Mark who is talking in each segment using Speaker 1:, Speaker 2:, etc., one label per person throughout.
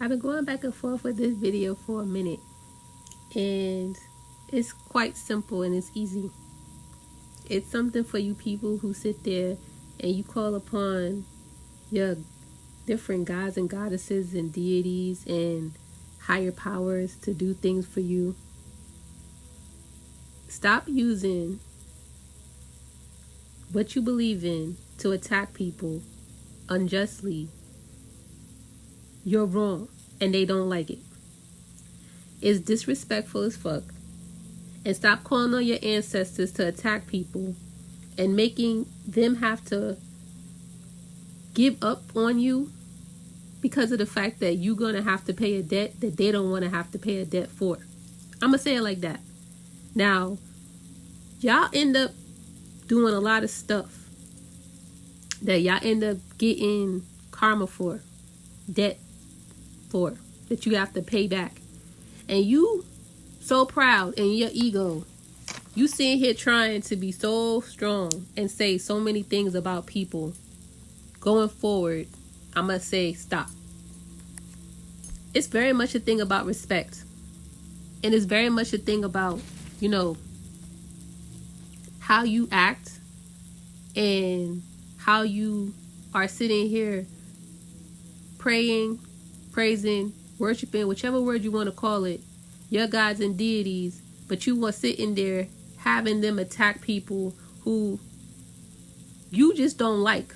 Speaker 1: I've been going back and forth with this video for a minute, and it's quite simple and it's easy. It's something for you people who sit there and you call upon your different gods and goddesses and deities and higher powers to do things for you. Stop using what you believe in to attack people unjustly. You're wrong and they don't like it. It's disrespectful as fuck. And stop calling on your ancestors to attack people and making them have to give up on you because of the fact that you're going to have to pay a debt that they don't want to have to pay a debt for. I'm going to say it like that. Now, y'all end up doing a lot of stuff that y'all end up getting karma for, debt for, that you have to pay back. And you so proud in your ego, you sitting here trying to be so strong and say so many things about people. Going forward, I must say stop. It's very much a thing about respect. And it's very much a thing about, how you act and how you are sitting here praying, praising, worshiping, whichever word you want to call it, your gods and deities, but you want sitting there having them attack people who you just don't like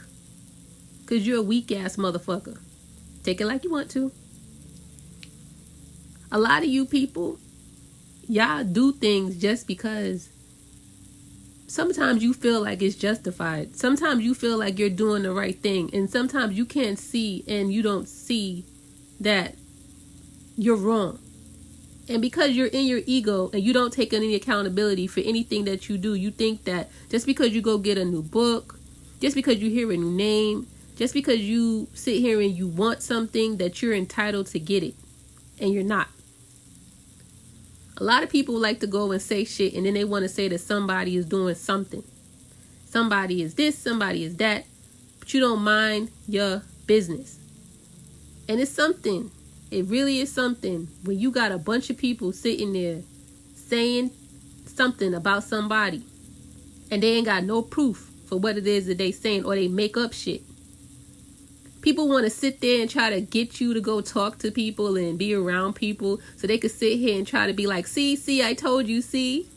Speaker 1: because you're a weak ass motherfucker. Take it like you want to. A lot of you people, y'all do things just because sometimes you feel like it's justified. Sometimes you feel like you're doing the right thing. And sometimes you can't see and you don't see that you're wrong. And because you're in your ego and you don't take any accountability for anything that you do, you think that just because you go get a new book, just because you hear a new name, just because you sit here and you want something, that you're entitled to get it. And you're not. A lot of people like to go and say shit and then they want to say that somebody is doing something. Somebody is this, somebody is that. But you don't mind your business. And it's something. It really is something when you got a bunch of people sitting there saying something about somebody and they ain't got no proof for what it is that they saying, or they make up shit. People want to sit there and try to get you to go talk to people and be around people so they could sit here and try to be like, see, I told you, see.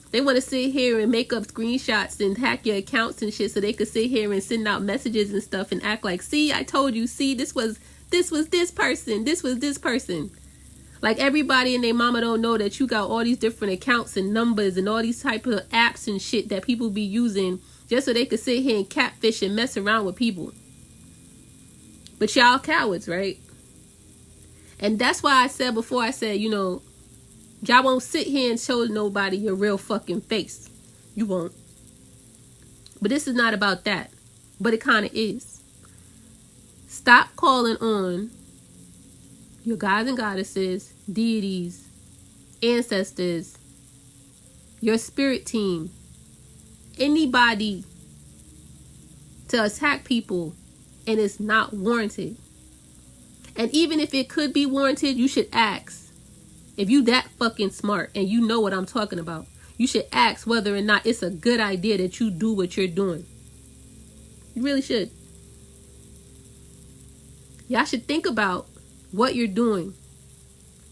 Speaker 1: They want to sit here and make up screenshots and hack your accounts and shit so they could sit here and send out messages and stuff and act like, see, I told you, see, this was this person, this was this person. Like everybody and their mama don't know that you got all these different accounts and numbers and all these type of apps and shit that people be using just so they could sit here and catfish and mess around with people. But y'all cowards, right? And that's why I said before, I said, y'all won't sit here and show nobody your real fucking face. You won't. But this is not about that. But it kind of is. Stop calling on your gods and goddesses, deities, ancestors, your spirit team, anybody to attack people. And it's not warranted. And even if it could be warranted, you should ask. If you that fucking smart and you know what I'm talking about, you should ask whether or not it's a good idea that you do what you're doing. You really should. Y'all should think about what you're doing.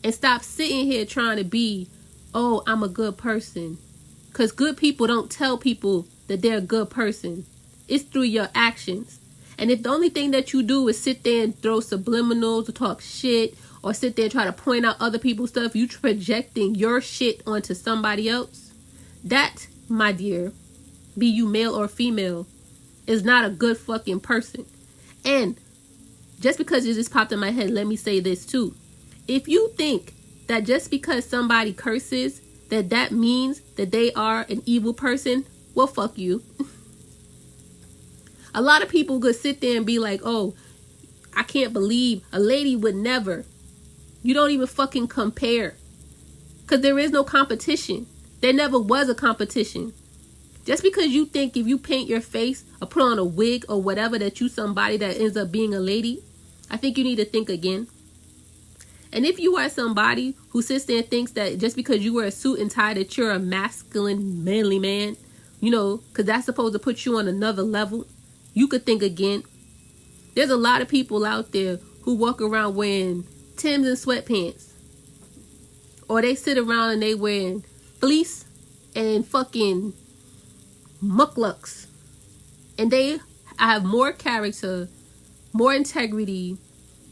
Speaker 1: And stop sitting here trying to be, oh, I'm a good person. Because good people don't tell people that they're a good person. It's through your actions. And if the only thing that you do is sit there and throw subliminals or talk shit or sit there and try to point out other people's stuff, you projecting your shit onto somebody else, that, my dear, be you male or female, is not a good fucking person. And just because it just popped in my head, let me say this too. If you think that just because somebody curses, that means that they are an evil person, well, fuck you. A lot of people could sit there and be like, oh, I can't believe a lady would never. You don't even fucking compare. Because there is no competition. There never was a competition. Just because you think if you paint your face or put on a wig or whatever that you somebody that ends up being a lady, I think you need to think again. And if you are somebody who sits there and thinks that just because you wear a suit and tie that you're a masculine, manly man, because that's supposed to put you on another level, you could think again. There's a lot of people out there who walk around wearing Timbs and sweatpants. Or they sit around and they wearing fleece and fucking mukluks. And they have more character, more integrity,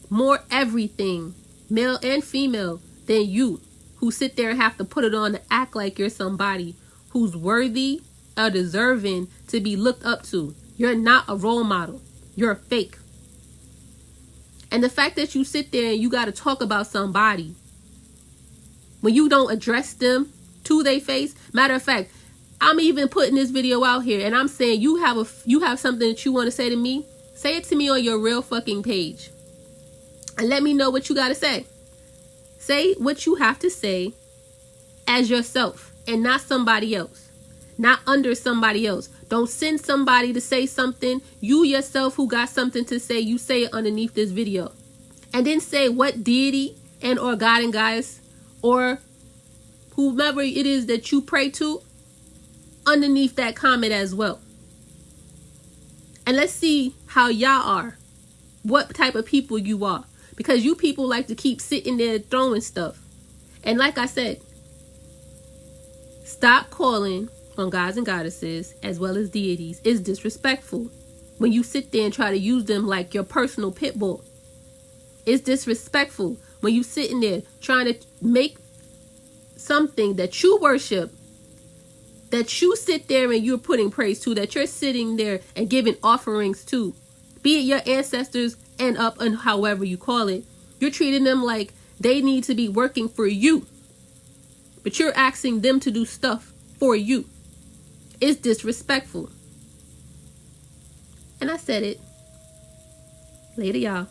Speaker 1: more everything, male and female, than you, who sit there and have to put it on to act like you're somebody who's worthy or deserving to be looked up to. You're not a role model. You're a fake. And the fact that you sit there and you got to talk about somebody when you don't address them to their face. Matter of fact, I'm even putting this video out here and I'm saying you have something that you want to say to me. Say it to me on your real fucking page. And let me know what you got to say. Say what you have to say as yourself and not somebody else. Not under somebody else. Don't send somebody to say something. You yourself who got something to say, you say it underneath this video. And then say what deity and or God and goddess or whomever it is that you pray to underneath that comment as well. And let's see how y'all are. What type of people you are. Because you people like to keep sitting there throwing stuff. And like I said, stop calling on gods and goddesses as well as deities. It's disrespectful when you sit there and try to use them like your personal pit bull. It's disrespectful when you sitting there trying to make something that you worship, that you sit there and you're putting praise to, that you're sitting there and giving offerings to, be it your ancestors and up and however you call it. You're treating them like they need to be working for you, but you're asking them to do stuff for you. It's disrespectful. And I said it. Later, y'all.